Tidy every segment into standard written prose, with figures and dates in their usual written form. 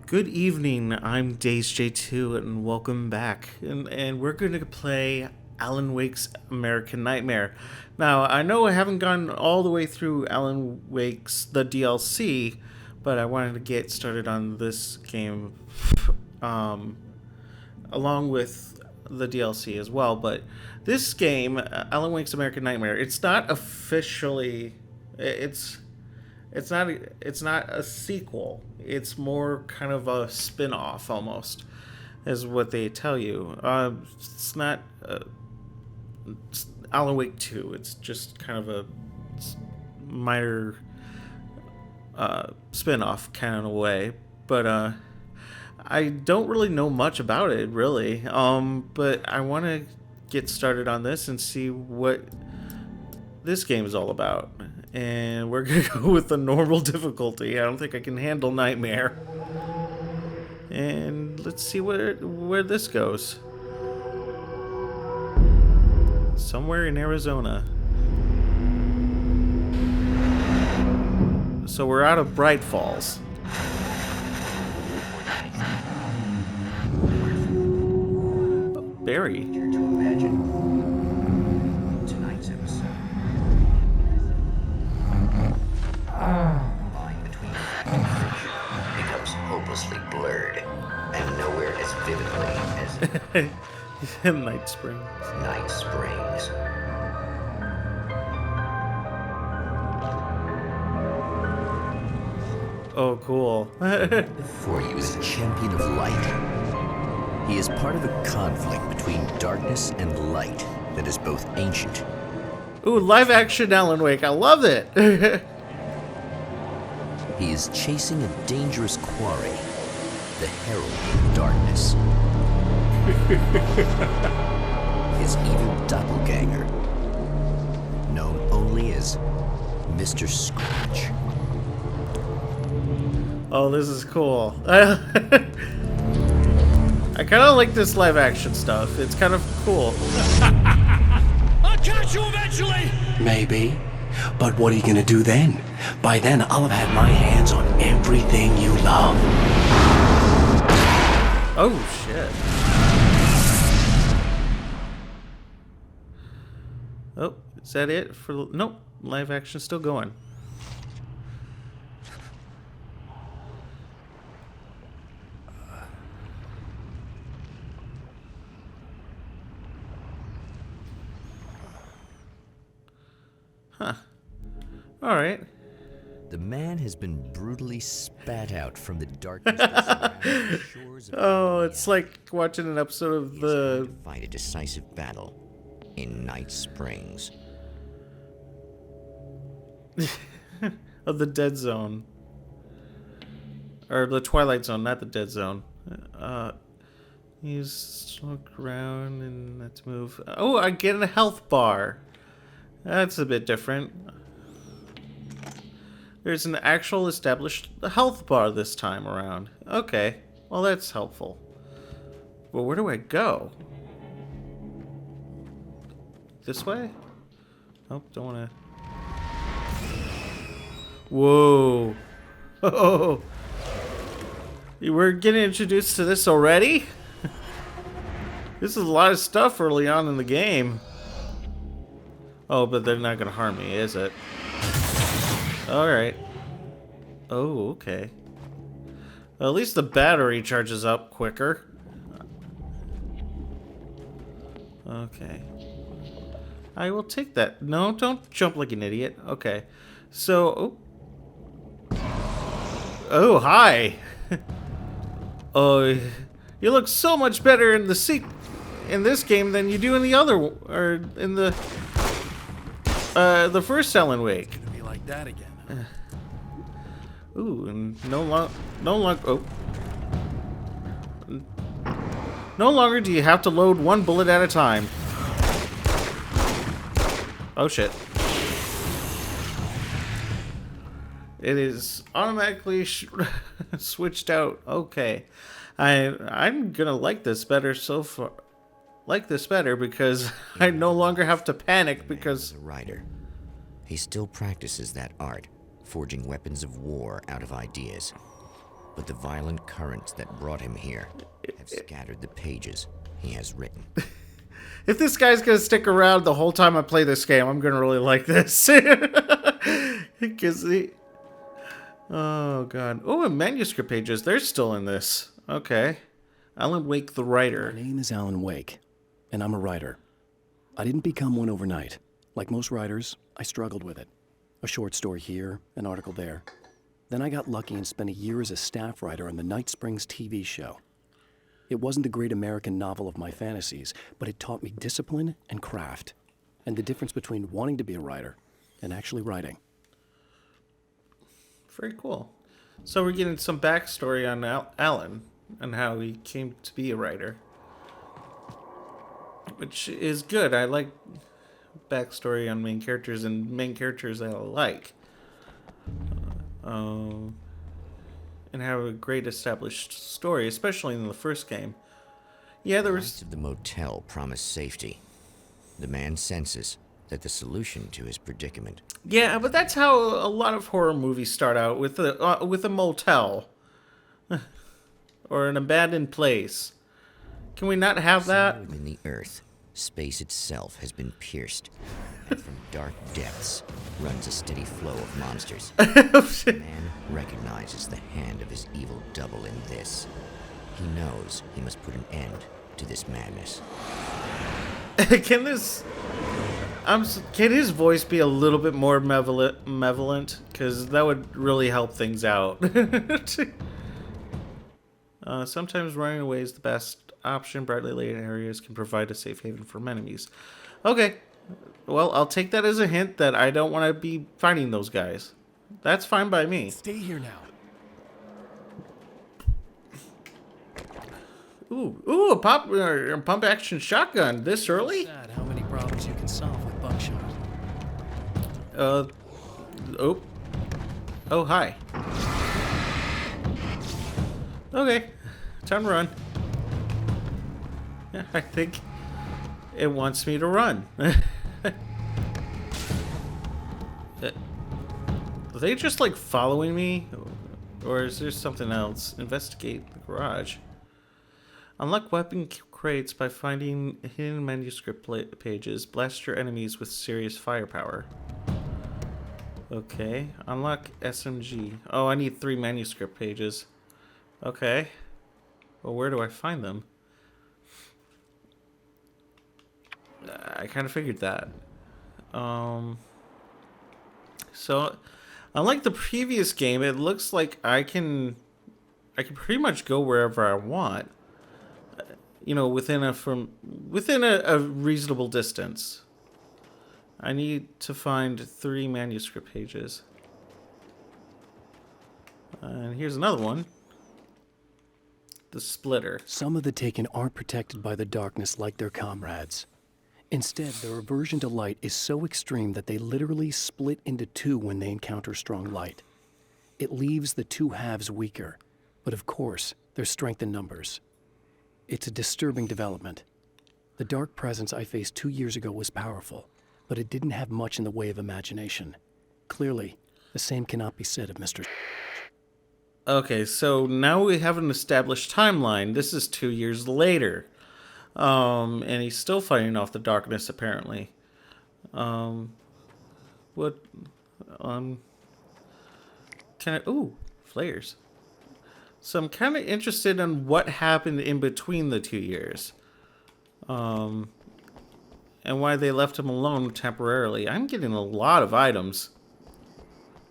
Good evening, I'm DazeJ2 and welcome back. And we're going to play Alan Wake's American Nightmare. Now, I know I haven't gone all the way through Alan Wake's the DLC, but I wanted to get started on this game along with the DLC as well. But this game, Alan Wake's American Nightmare, it's not officially it's not a sequel. It's more kind of a spin-off almost, is what they tell you. It's not it's Alan Wake 2. It's just kind of a minor spin-off kind of a way. But I don't really know much about it, really. But I want to get started on this and see what this game is all about. And we're going to go with the normal difficulty. I don't think I can handle Nightmare. And let's see where this goes. Somewhere in Arizona. So we're out of Bright Falls. Barry. To imagine tonight's episode. The line between fact and fiction becomes hopelessly blurred, and nowhere as vividly as Night Springs. Night Springs. Oh, cool. For you is a champion of light. He is part of a conflict between darkness and light that is both ancient. Ooh, live action Alan Wake. I love it. He is chasing a dangerous quarry, the Herald of Darkness. His evil doppelganger, known only as Mr. Scratch. Oh, this is cool. I kind of like this live action stuff. It's kind of cool. I'll catch you eventually! Maybe. But what are you gonna do then? By then, I'll have had my hands on everything you love. Oh, shit. Oh, is that it? Nope. Live action still going. Huh. All right. The man has been brutally spat out from the darkness that surrounds the shores of Oh, it's like watching an episode of He is going the... to fight a decisive battle in Night Springs. of the Dead Zone. Or the Twilight Zone, not the Dead Zone. He's look around and let's move. Oh, I get a health bar. That's a bit different. There's an actual established health bar this time around. Okay, well that's helpful. Well, where do I go? This way? Oh, don't want to... Whoa. Oh. You were getting introduced to this already? This is a lot of stuff early on in the game. Oh, but they're not going to harm me, is it? Alright. Oh, okay. Well, at least the battery charges up quicker. Okay. I will take that. No, don't jump like an idiot. Okay. So... Oh, hi! Oh, you look so much better in this game than you do in the other... Or in the first Alan Wake. Gonna be like that again. Ooh, and no longer do you have to load one bullet at a time. Oh shit. It is automatically switched out. Okay. I'm gonna like this better so far. Like this better because I no longer have to panic because... As a writer, he still practices that art, forging weapons of war out of ideas. but the violent currents that brought him here have scattered the pages he has written. If this guy's gonna stick around the whole time I play this game, I'm gonna really like this. Because oh god. Oh, and manuscript pages. They're still in this. Okay. Alan Wake, the writer. My name is Alan Wake, and I'm a writer. I didn't become one overnight. Like most writers, I struggled with it. A short story here, an article there. Then I got lucky and spent a year as a staff writer on the Night Springs TV show. It wasn't the great American novel of my fantasies, but it taught me discipline and craft, and the difference between wanting to be a writer and actually writing. Very cool. So we're getting some backstory on Alan and how he came to be a writer, which is good. I like backstory on main characters and main characters that I like. And have a great established story, especially in the first game. Yeah, there The was... lights of the motel promise safety. The man senses that the solution to his predicament. Yeah, but that's how a lot of horror movies start out, with a motel. Or an abandoned place. Can we not have that? Within the earth, space itself has been pierced, and from dark depths runs a steady flow of monsters. The man recognizes the hand of his evil double in this. He knows he must put an end to this madness. Can his voice be a little bit more malevolent? Because that would really help things out. Sometimes running away is the best option. Brightly lit areas can provide a safe haven from enemies. Okay. Well, I'll take that as a hint that I don't want to be fighting those guys. That's fine by me. Stay here now. Ooh, a pump action shotgun this early? Sad how many problems you can solve with buckshot. Oh, hi. Okay, time to run. I think it wants me to run. Are they just like following me? Or is there something else? Investigate the garage. Unlock weapon crates by finding hidden manuscript pages. Blast your enemies with serious firepower. Okay. Unlock SMG. Oh, I need 3 manuscript pages. Okay. Well, where do I find them? I kind of figured that. So, unlike the previous game, it looks like I can pretty much go wherever I want. You know, within a reasonable distance. I need to find 3 manuscript pages. And here's another one. The splitter. Some of the Taken aren't protected by the darkness like their comrades. Instead, their aversion to light is so extreme that they literally split into 2 when they encounter strong light. It leaves the 2 halves weaker, but of course, there's strength in numbers. It's a disturbing development. The dark presence I faced 2 years ago was powerful, but it didn't have much in the way of imagination. Clearly, the same cannot be said of Mr. Okay, so now we have an established timeline. This is 2 years later. And he's still fighting off the darkness, apparently. Ooh, flares. So I'm kind of interested in what happened in between the 2 years. And why they left him alone temporarily. I'm getting a lot of items.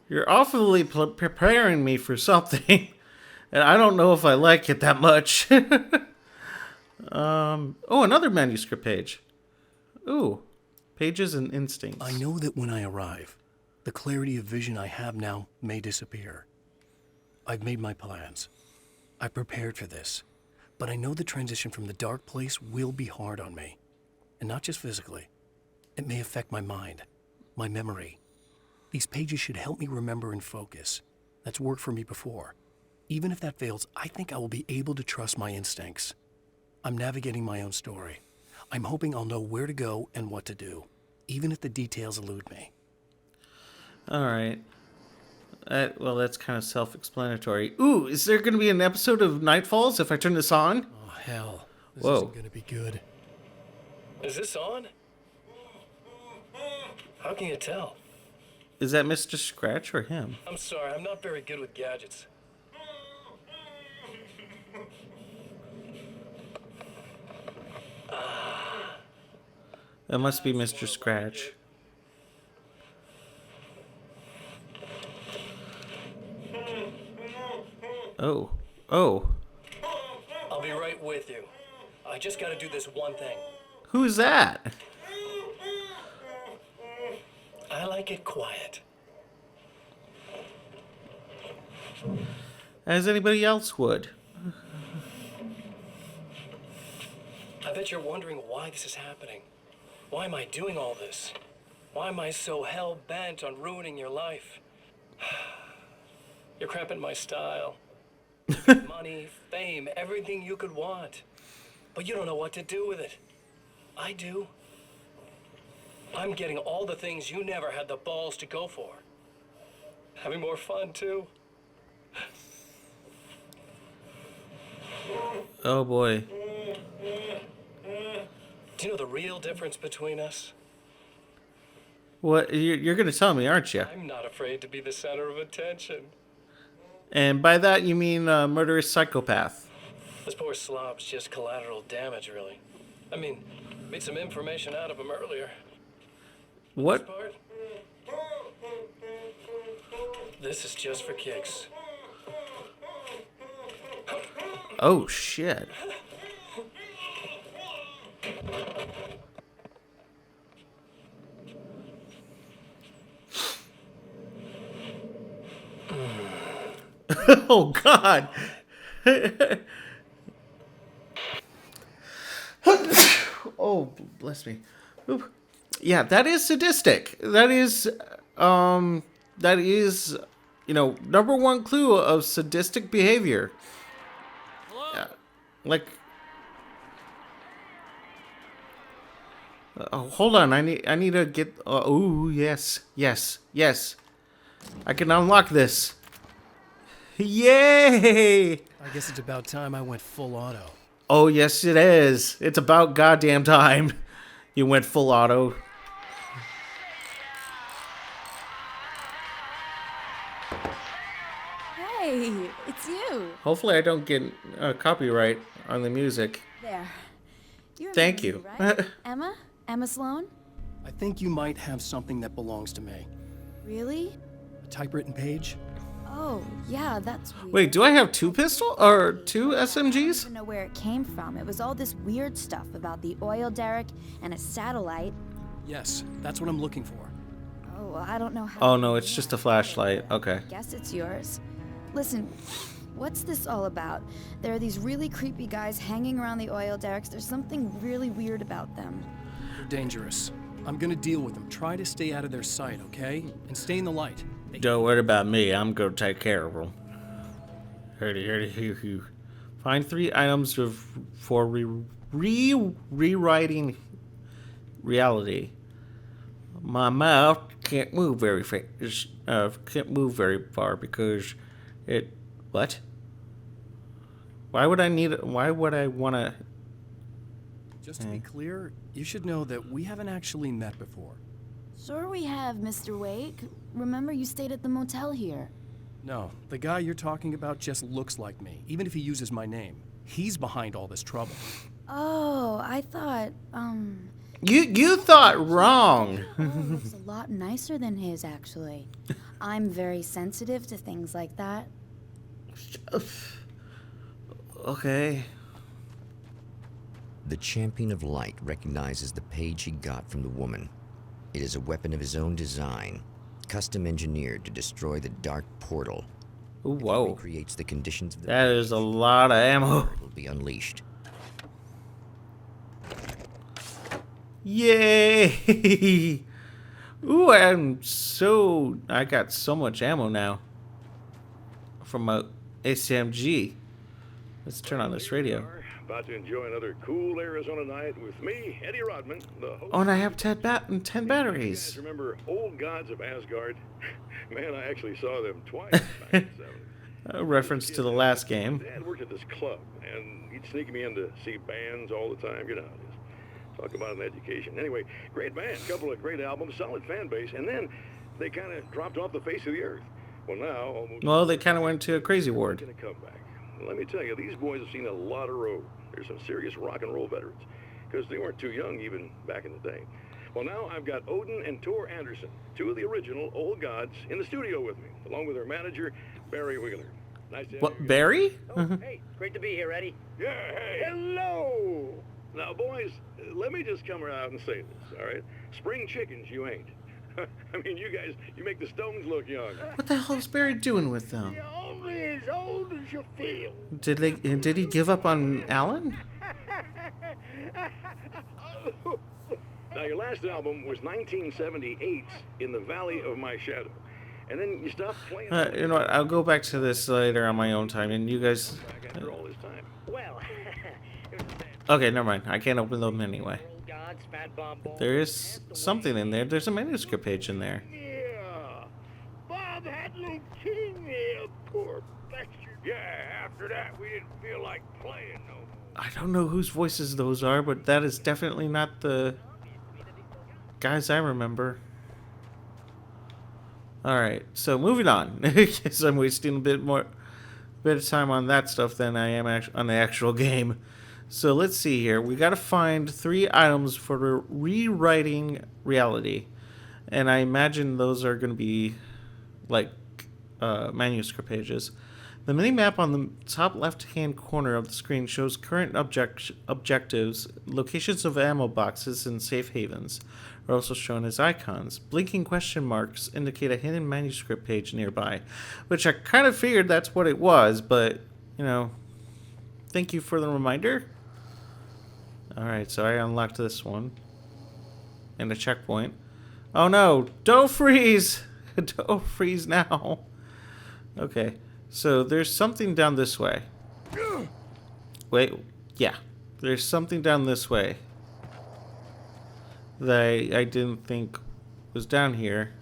You're awfully preparing me for something. And I don't know if I like it that much. Oh, another manuscript page. Ooh, pages and instincts. I know that when I arrive, the clarity of vision I have now may disappear. I've made my plans. I prepared for this. But I know the transition from the dark place will be hard on me. And not just physically. It may affect my mind, my memory. These pages should help me remember and focus. That's worked for me before. Even if that fails, I think I will be able to trust my instincts. I'm navigating my own story. I'm hoping I'll know where to go and what to do, even if the details elude me. All right. Well, that's kind of self-explanatory. Ooh, is there going to be an episode of Nightfalls if I turn this on? Oh, hell. This Whoa. isn't gonna be good. Is this on? How can you tell? Is that Mr. Scratch or him? I'm sorry, I'm not very good with gadgets. That must be Mr. Scratch. Oh. Oh. I'll be right with you. I just gotta do this one thing. Who's that? I like it quiet. As anybody else would. I bet you're wondering why this is happening. Why am I doing all this? Why am I so hell-bent on ruining your life? You're cramping my style. Money, fame, everything you could want. But you don't know what to do with it. I do. I'm getting all the things you never had the balls to go for. Having more fun, too. Oh boy. Do you know the real difference between us? What? You're going to tell me, aren't you? I'm not afraid to be the center of attention. And by that you mean murderous psychopath. This poor slob's just collateral damage, really. I mean, made some information out of him earlier. What? This part? This is just for kicks. Oh shit. Oh god. Oh, bless me. Oop. Yeah, that is sadistic. That is number one clue of sadistic behavior. Like oh, hold on. I need to get ooh, yes. I can unlock this. Yay! I guess it's about time I went full auto. Oh, yes, it is. It's about goddamn time you went full auto. Hey, it's you. Hopefully I don't get copyright on the music. There. You Thank remember you. me, right? Emma? Emma Sloan? I think you might have something that belongs to me. Really? A typewritten page? Oh, yeah, that's weird. Wait, do I have two pistol or two I don't SMGs? even know where it came from. It was all this weird stuff about the oil derrick and a satellite. Yes, that's what I'm looking for. Oh, well, I don't know how. Oh no, it's just a flashlight. Okay. Guess it's yours. Listen, what's this all about? There are these really creepy guys hanging around the oil derricks. There's something really weird about them. They're dangerous. I'm gonna deal with them. Try to stay out of their sight, okay? And stay in the light. Don't worry about me. I'm gonna take care of them. Find 3 items for rewriting reality. My mouth can't move very can't move very far because it. What? Why would I need? Why would I wanna? Just to be clear, you should know that we haven't actually met before. Sure we have, Mr. Wake. Remember you stayed at the motel here. No, the guy you're talking about just looks like me, even if he uses my name. He's behind all this trouble. Oh, I thought, You thought wrong. Oh, looks a lot nicer than his, actually. I'm very sensitive to things like that. Okay. The Champion of Light recognizes the page he got from the woman. It is a weapon of his own design, custom engineered to destroy the dark portal. Ooh, If it whoa. recreates the conditions of the That is a lot of ammo. it will be unleashed. Yay! Ooh, I got so much ammo now. From a SMG. Let's turn on this radio. About to enjoy another cool Arizona night with me, Eddie Rodman, the host. Oh, and I have 10 You batteries. guys remember Old Gods of Asgard? Man, I actually saw them twice back in the 70s. A reference to the last game. Dad worked at this club, and he'd sneak me in to see bands all the time. You know, just talk about an education. Anyway, great band, couple of great albums, solid fan base, and then they kind of dropped off the face of the earth. Well, now almost. Well, they kind of went to a crazy ward. Gonna come back. Let me tell you, these boys have seen a lot of road. They're some serious rock and roll veterans, because they weren't too young even back in the day. Well, now I've got Odin and Tor Anderson, two of the original Old Gods, in the studio with me, along with their manager, Barry Wheeler. Nice to have What, you. Barry? Hey, great to be here, Eddie. Yeah, hey, hello! Now, boys, let me just come around and say this, all right? Spring chickens, you ain't. I mean, you guys, you make the Stones look young. What the hell is Barry doing with them? You're only as old as you feel. Did he give up on Alan? Now, your last album was 1978's In the Valley of My Shadow. And then you stopped playing You know what? I'll go back to this later on my own time, and you guys. back after all this time. Well, Okay, never mind. I can't open them anyway. Old Gods, Fat Bob Ball. There is something in there. There's a manuscript page in there. Yeah. Bob had leukemia, poor bastard. Yeah, after that, we didn't feel like playing no more. I don't know whose voices those are, but that is definitely not the guys I remember. Alright, so moving on. Because I'm wasting a bit of time on that stuff than I am on the actual game. So let's see here. We got to find 3 items for rewriting reality. And I imagine those are going to be like manuscript pages. The mini-map on the top left-hand corner of the screen shows current objectives, locations of ammo boxes, and safe havens are also shown as icons. Blinking question marks indicate a hidden manuscript page nearby, which I kind of figured that's what it was, but, you know, thank you for the reminder. Alright, so I unlocked this one. And a checkpoint. Oh no! Don't freeze! Don't freeze now! Okay. So there's something down this way. Wait, yeah. There's something down this way that I didn't think was down here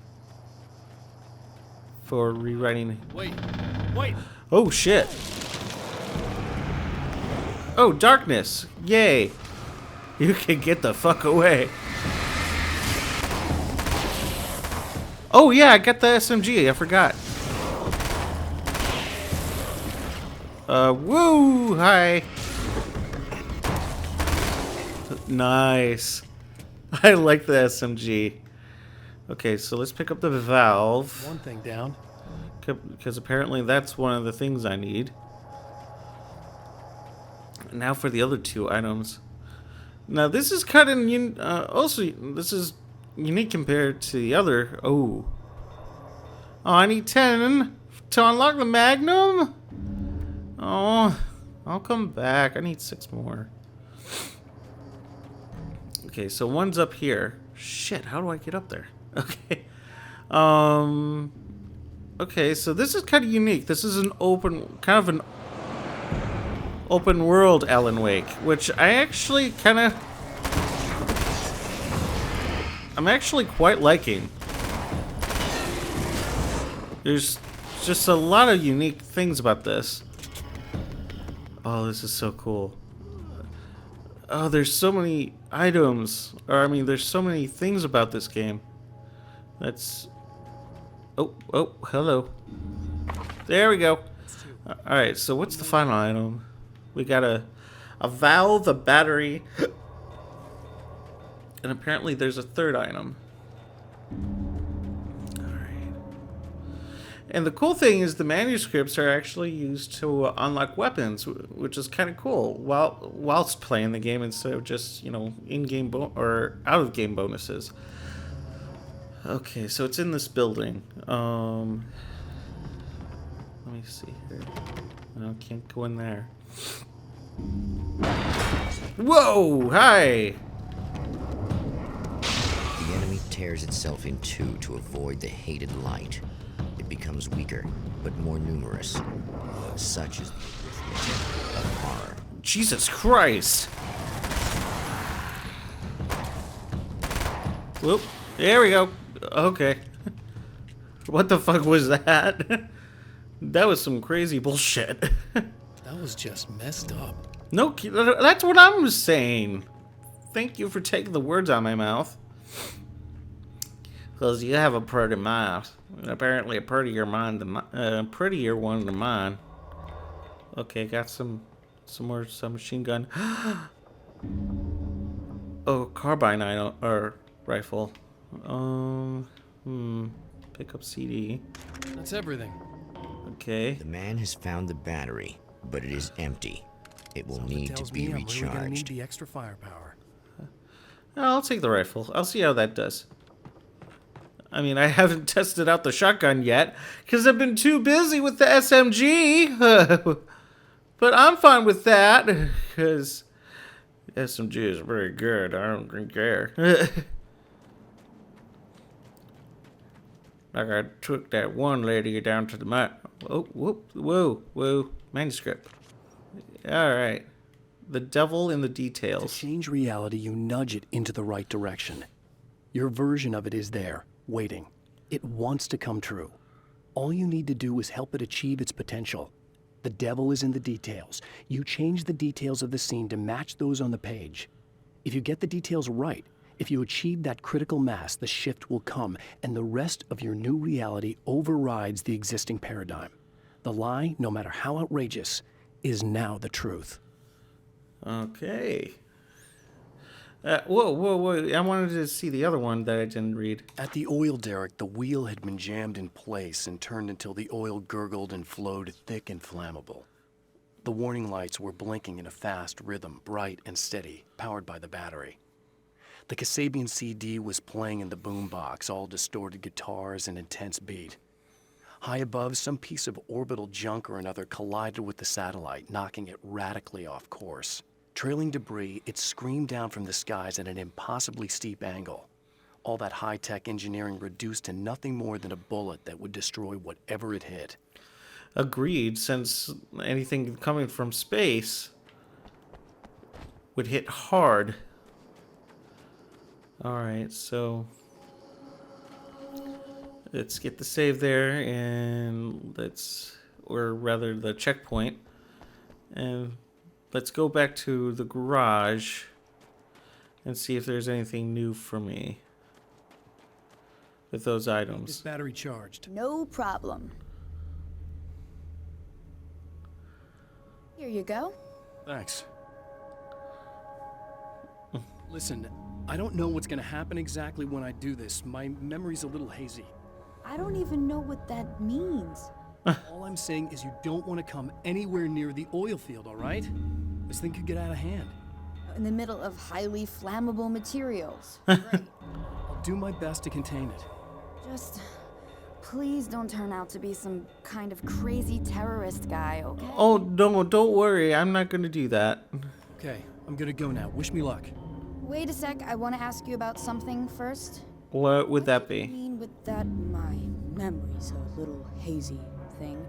for rewriting. Wait. Oh shit. Oh, darkness. Yay. You can get the fuck away. Oh yeah, I got the SMG. I forgot. Woo! Hi! Nice. I like the SMG. Okay, so let's pick up the valve. One thing down. Because apparently that's one of the things I need. Now for the other 2 items. Now this is kind of also this is unique compared to the other. Oh, I need 10 to unlock the Magnum. Oh, I'll come back. I need 6 more. Okay, so one's up here. Shit, how do I get up there? Okay. Okay, so this is kind of unique. This is an open world Alan Wake, which I'm actually quite liking. There's just a lot of unique things about this. Oh, this is so cool. Oh, there's so many items. Or, I mean, there's so many things about this game. That's... Oh, hello. There we go. Alright, so what's the final item? We got a valve, a battery, and apparently there's a 3rd item. And the cool thing is the manuscripts are actually used to unlock weapons, which is kind of cool whilst playing the game instead of just, you know, in-game or out-of-game bonuses. Okay, so it's in this building. Let me see here. No, can't go in there. Whoa! Hi! The enemy tears itself in 2 to avoid the hated light. It becomes weaker, but more numerous. Such is the arithmetic of horror. Jesus Christ. Whoop. There we go. Okay. What the fuck was that? That was some crazy bullshit. That was just messed up. No, that's what I'm saying. Thank you for taking the words out of my mouth. Because you have a pretty mouth. Apparently a prettier mind than prettier one than mine. Okay, got some more submachine gun. Oh, carbine or rifle. Pick up CD. That's everything. Okay. The man has found the battery, but it is empty. It will Something need to tells be me I'm really gonna need recharged. the extra firepower. I'll take the rifle. I'll see how that does. I mean, I haven't tested out the shotgun yet because I've been too busy with the SMG. But I'm fine with that because SMG is very good. I don't care. Like I took that one lady down to the whoa, manuscript. All right. The devil in the To details. change reality, you nudge it into the right direction. Your version of it is there, waiting. It wants to come true. All you need to do is help it achieve its potential. The devil is in the details. You change the details of the scene to match those on the page. If you get the details right, if you achieve that critical mass, the shift will come, and the rest of your new reality overrides the existing paradigm. The lie, no matter how outrageous, is now the truth. Okay. Whoa. I wanted to see the other one that I didn't read. At the oil derrick, the wheel had been jammed in place and turned until the oil gurgled and flowed thick and flammable. The warning lights were blinking in a fast rhythm, bright and steady, powered by the battery. The Kasabian CD was playing in the boombox, all distorted guitars and intense beat. High above, some piece of orbital junk or another collided with the satellite, knocking it radically off course. Trailing debris, it screamed down from the skies at an impossibly steep angle. All that high-tech engineering reduced to nothing more than a bullet that would destroy whatever it hit. Agreed, since anything coming from space would hit hard. Alright, so let's get the save there and or rather the checkpoint. And let's go back to the garage and see if there's anything new for me with those This items. battery charged. No problem. Here you go. Thanks. Listen, I don't know what's gonna happen exactly when I do this. My memory's a little hazy. I don't even know what that means. All I'm saying is you don't want to come anywhere near the oil field, all right? This thing could get out of hand. In the middle of highly flammable materials. Great. I'll do my best to contain it. Just please don't turn out to be some kind of crazy terrorist guy, okay? Oh, no, don't worry. I'm not going to do that. Okay, I'm gonna go now. Wish me luck. Wait a sec, I want to ask you about something first. What would that I be? mean with that my memory's a little hazy thing.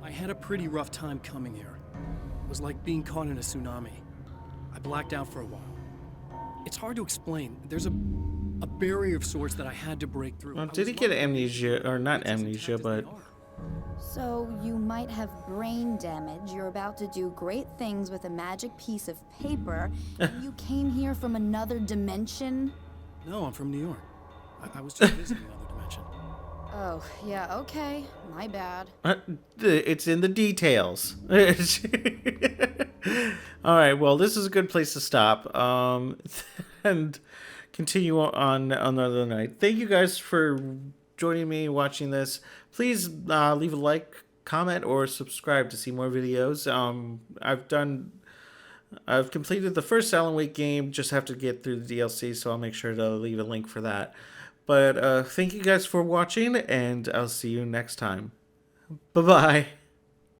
I had a pretty rough time coming here. It was like being caught in a tsunami. I blacked out for a while. It's hard to explain. There's a barrier of sorts that I had to break through. Oh, I did was he get lucky amnesia, or not it's as amnesia, intact as they but are. So you might have brain damage, you're about to do great things with a magic piece of paper, and you came here from another dimension? No, I'm from New York. I was just visiting another dimension. Oh, yeah, okay. My bad. it's in the details. All right, well, this is a good place to stop and continue on another night. Thank you guys for joining me watching this. Please leave a like, comment, or subscribe to see more videos. I've completed the first Alan Wake game, just have to get through the DLC, so I'll make sure to leave a link for that. But thank you guys for watching, and I'll see you next time. Bye-bye.